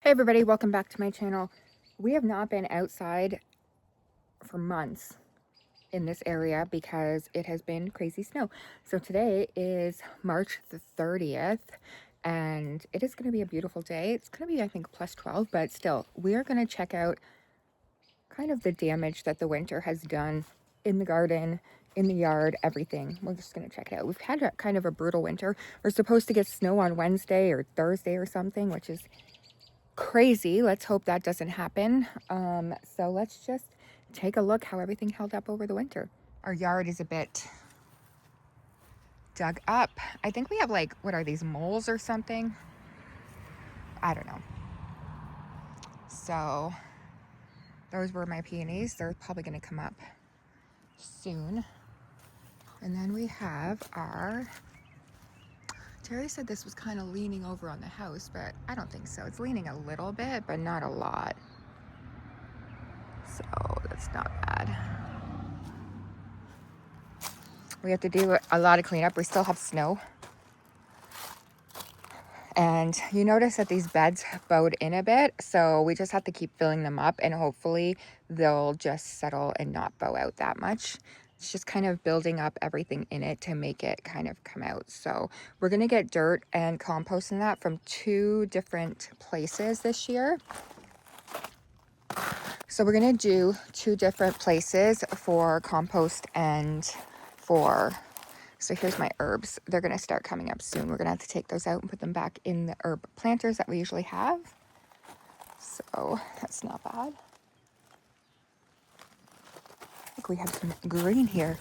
Hey everybody, welcome back to my channel. We have not been outside for months in this area because it has been crazy snow. So today is March the 30th and it is going to be a beautiful day. It's going to be, I think, plus 12, but still, we are going to check out kind of the damage that the winter has done in the garden, in the yard, everything. We're just going to check it out. We've had kind of a brutal winter. We're supposed to get snow on Wednesday or Thursday or something, which is crazy. Let's hope that doesn't happen. So let's just take a look how everything held up over the winter. Our yard is a bit dug up. I think we have, like, what are these, moles or something? I don't know. So those were my peonies. They're probably going to come up soon. And then we have our, Terry said this was kind of leaning over on the house, but I don't think so. It's leaning a little bit, but not a lot. So that's not bad. We have to do a lot of cleanup. We still have snow. And you notice that these beds bowed in a bit, so we just have to keep filling them up and hopefully they'll just settle and not bow out that much. It's just kind of building up everything in it to make it kind of come out. So we're going to get dirt and compost in that from 2 different places this year. So we're going to do 2 different places for compost and for... So here's my herbs. They're going to start coming up soon. We're going to have to take those out and put them back in the herb planters that we usually have. So that's not bad. I think we have some green here.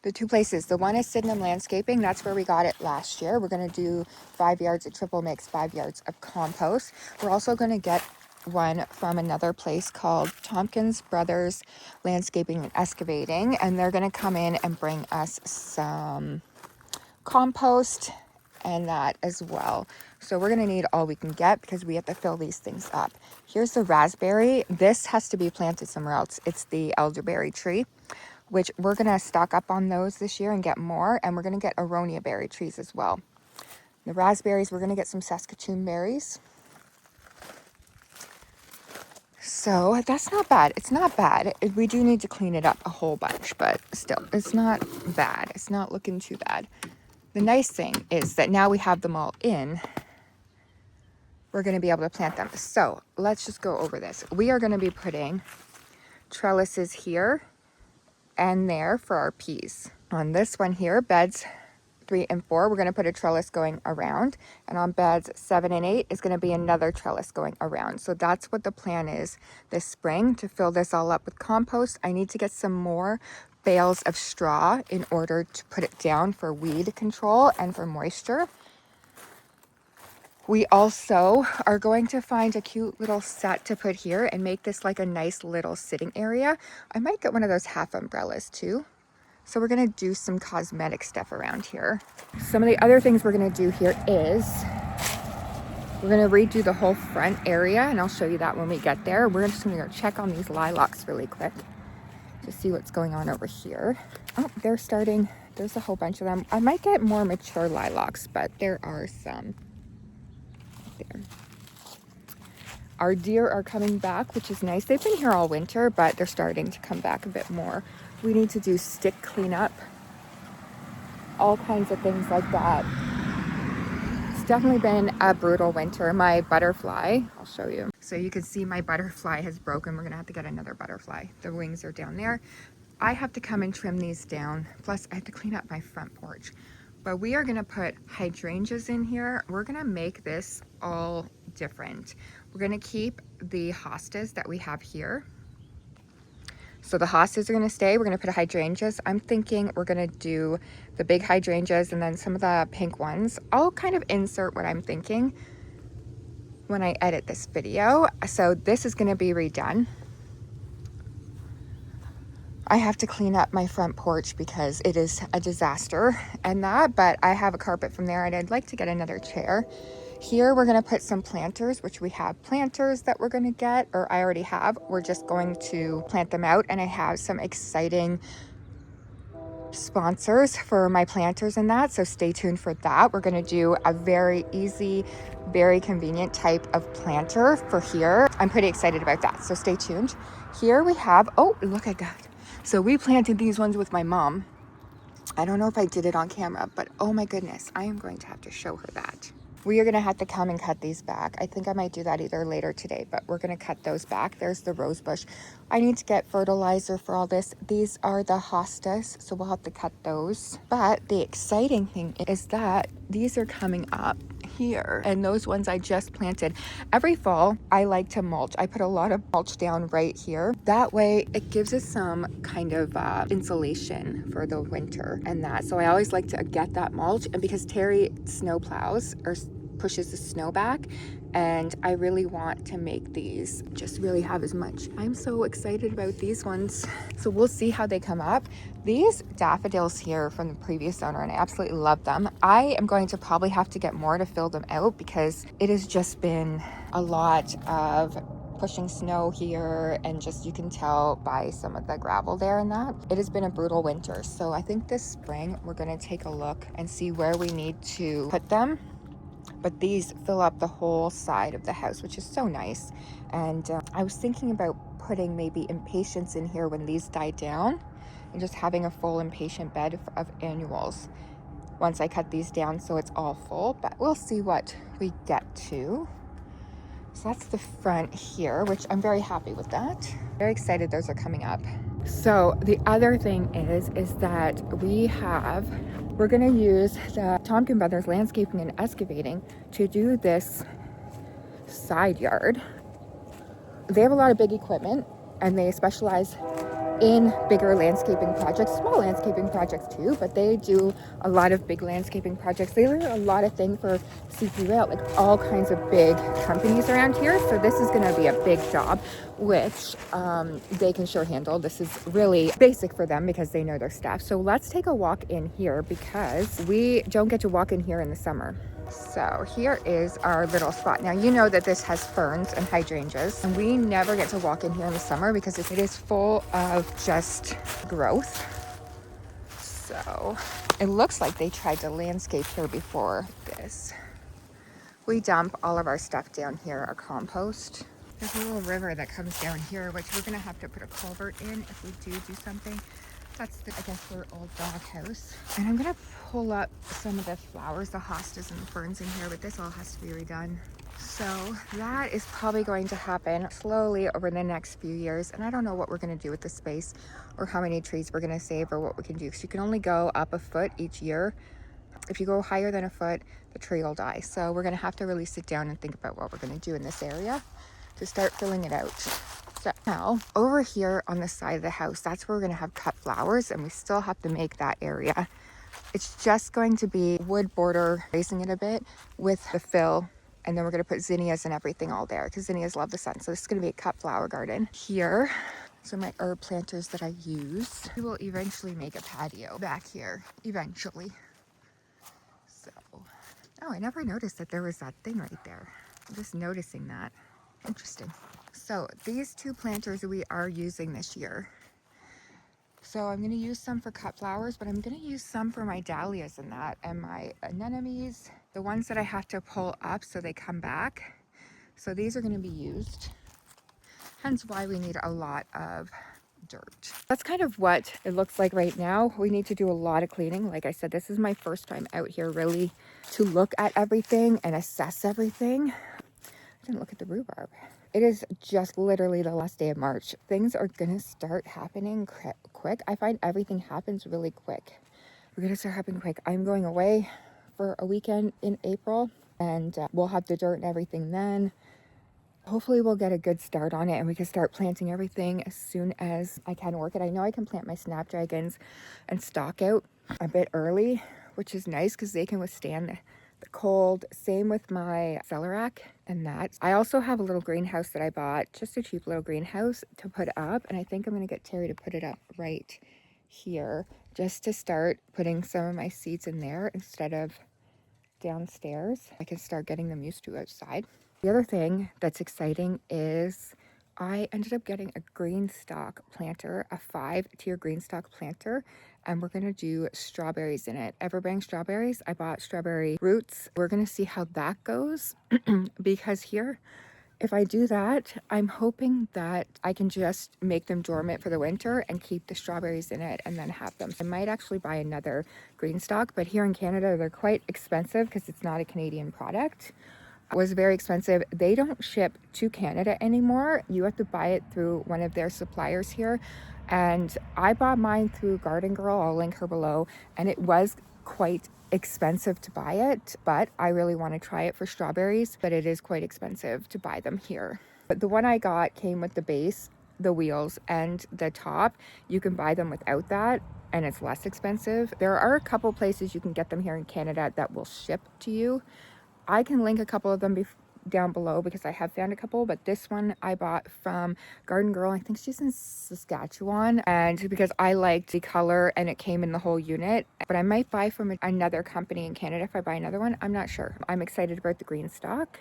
The 2 places. The one is Sydenham Landscaping. That's where we got it last year. We're going to do 5 yards of triple mix, 5 yards of compost. We're also going to get one from another place called Tompkins Brothers Landscaping and Excavating, and they're going to come in and bring us some compost and that as well. So we're going to need all we can get because we have to fill these things up. Here's the raspberry. This has to be planted somewhere else. It's the elderberry tree, which we're going to stock up on those this year and get more, and we're going to get aronia berry trees as well. The raspberries, we're going to get some Saskatoon berries. So that's not bad. It's not bad. We do need to clean it up a whole bunch, but still, it's not bad. It's not looking too bad. The nice thing is that now we have them all in, we're going to be able to plant them. So let's just go over this. We are going to be putting trellises here and there for our peas. On this one here, beds 3 and 4, we're going to put a trellis going around, and on beds 7 and 8 is going to be another trellis going around. So that's what the plan is this spring, to fill this all up with compost. I need to get some more bales of straw in order to put it down for weed control and for moisture. We also are going to find a cute little set to put here and make this like a nice little sitting area. I might get one of those half umbrellas too. So we're going to do some cosmetic stuff around here. Some of the other things we're going to do here is we're going to redo the whole front area, and I'll show you that when we get there. We're just going to go check on these lilacs really quick to see what's going on over here. Oh, they're starting. There's a whole bunch of them. I might get more mature lilacs, but there are some there. Our deer are coming back, which is nice. They've been here all winter, but they're starting to come back a bit more. We need to do stick cleanup, all kinds of things like that. It's definitely been a brutal winter. My butterfly, I'll show you. So you can see my butterfly has broken. We're gonna have to get another butterfly. The wings are down there. I have to come and trim these down. Plus I have to clean up my front porch. But we are gonna put hydrangeas in here. We're gonna make this all different. We're gonna keep the hostas that we have here. So the hostas are going to stay. We're going to put hydrangeas. I'm thinking we're going to do the big hydrangeas and then some of the pink ones. I'll kind of insert what I'm thinking when I edit this video. So this is going to be redone. I have to clean up my front porch because it is a disaster and that, but I have a carpet from there and I'd like to get another chair. Here we're going to put some planters, which we have planters that we're going to get, or I already have. We're just going to plant them out, and I have some exciting sponsors for my planters and that, so stay tuned for that. We're going to do a very easy, very convenient type of planter for here. I'm pretty excited about that, so stay tuned. Here we have, oh, look at that. So we planted these ones with my mom. I don't know if I did it on camera, but oh my goodness, I am going to have to show her that. We are going to have to come and cut these back. I think I might do that either later today, but we're going to cut those back. There's the rose bush. I need to get fertilizer for all this. These are the hostas, so we'll have to cut those. But the exciting thing is that these are coming up here, and those ones I just planted. Every fall, I like to mulch. I put a lot of mulch down right here. That way, it gives us some kind of insulation for the winter and that. So I always like to get that mulch, and because Terry snow plows or pushes the snow back, and I really want to make these just really have as much. I'm so excited about these ones. So we'll see how they come up. These daffodils here from the previous owner, and I absolutely love them. I am going to probably have to get more to fill them out because it has just been a lot of pushing snow here, and just you can tell by some of the gravel there and that. It has been a brutal winter. So I think this spring we're going to take a look and see where we need to put them. But these fill up the whole side of the house, which is so nice. And I was thinking about putting maybe impatiens in here when these die down, and just having a full impatient bed of annuals once I cut these down so it's all full. But we'll see what we get to. So that's the front here, which I'm very happy with that. Very excited those are coming up. So the other thing is that we're going to use the Tompkin Brothers Landscaping and Excavating to do this side yard. They have a lot of big equipment, and they specialize in bigger landscaping projects, small landscaping projects too, but they do a lot of big landscaping projects. They do a lot of things for CP Rail, like all kinds of big companies around here. So this is going to be a big job, which they can sure handle. This is really basic for them because they know their staff. So let's take a walk in here because we don't get to walk in here in the summer. So here is our little spot. Now you know that this has ferns and hydrangeas, and we never get to walk in here in the summer because it is full of just growth. So it looks like they tried to landscape here before this. We dump all of our stuff down here, our compost. There's a little river that comes down here, which we're gonna have to put a culvert in if we do something. That's I guess their old dog house. And I'm gonna pull up some of the flowers, the hostas and the ferns in here, but this all has to be redone. So that is probably going to happen slowly over the next few years. And I don't know what we're gonna do with the space or how many trees we're gonna save or what we can do. Because you can only go up a foot each year. If you go higher than a foot, the tree will die. So we're gonna have to really sit down and think about what we're gonna do in this area to start filling it out. So now over here on the side of the house, that's where we're going to have cut flowers, and we still have to make that area. It's just going to be wood border, raising it a bit with the fill, and then we're going to put zinnias and everything all there because zinnias love the sun. So this is going to be a cut flower garden. Here, so my herb planters that I use. We will eventually make a patio back here, eventually. So, oh, I never noticed that there was that thing right there. I'm just noticing that. Interesting. So these two planters we are using this year. So I'm going to use some for cut flowers, but I'm going to use some for my dahlias and that, and my anemones, the ones that I have to pull up so they come back. So these are going to be used. Hence why we need a lot of dirt. That's kind of what it looks like right now. We need to do a lot of cleaning. Like I said, this is my first time out here really to look at everything and assess everything. I didn't look at the rhubarb. It is just literally the last day of March. Things are gonna start happening quick. I find everything happens really quick. We're gonna start happening quick. I'm going away for a weekend in April, and we'll have the dirt and everything then. Hopefully we'll get a good start on it, and we can start planting everything as soon as I can work it. I know I can plant my snapdragons and stock out a bit early, which is nice because they can withstand the cold. Same with my celerac and that. I also have a little greenhouse that I bought, just a cheap little greenhouse to put up, and I think I'm going to get Terry to put it up right here just to start putting some of my seeds in there instead of downstairs. I can start getting them used to outside. The other thing that's exciting is I ended up getting a green stock planter, a 5-tier green stock planter, and we're gonna do strawberries in it. Everbang strawberries. I bought strawberry roots. We're gonna see how that goes because here, if I do that, I'm hoping that I can just make them dormant for the winter and keep the strawberries in it and then have them. So I might actually buy another green stock, but here in Canada, they're quite expensive because it's not a Canadian product. It was very expensive. They don't ship to Canada anymore. You have to buy it through one of their suppliers here. And I bought mine through Garden Girl. I'll link her below. And it was quite expensive to buy it, but I really want to try it for strawberries, but it is quite expensive to buy them here. But the one I got came with the base, the wheels, and the top. You can buy them without that, and it's less expensive. There are a couple places you can get them here in Canada that will ship to you. I can link a couple of them down below because I have found a couple, but this one I bought from Garden Girl. I think she's in Saskatchewan, and because I liked the color and it came in the whole unit. But I might buy from another company in Canada if I buy another one. I'm not sure. I'm excited about the green stock.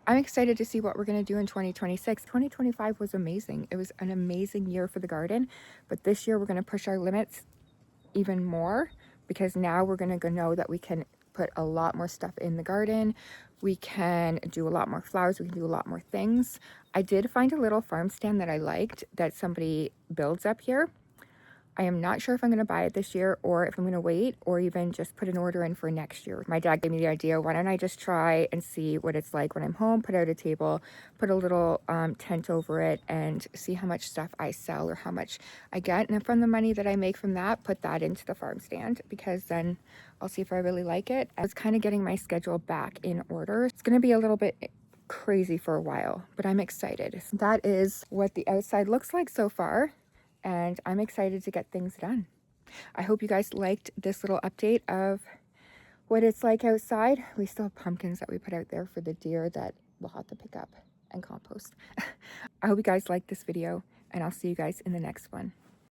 I'm excited to see what we're going to do in 2026. 2025 was amazing. It was an amazing year for the garden, but this year we're going to push our limits even more because now we're going to know that we can put a lot more stuff in the garden. We can do a lot more flowers. We can do a lot more things. I did find a little farm stand that I liked that somebody builds up here. I am not sure if I'm going to buy it this year or if I'm going to wait or even just put an order in for next year. My dad gave me the idea, why don't I just try and see what it's like when I'm home, put out a table, put a little tent over it and see how much stuff I sell or how much I get. And from the money that I make from that, put that into the farm stand because then I'll see if I really like it. I was kind of getting my schedule back in order. It's going to be a little bit crazy for a while, but I'm excited. That is what the outside looks like so far. And I'm excited to get things done. I hope you guys liked this little update of what it's like outside. We still have pumpkins that we put out there for the deer that we'll have to pick up and compost. I hope you guys liked this video, and I'll see you guys in the next one.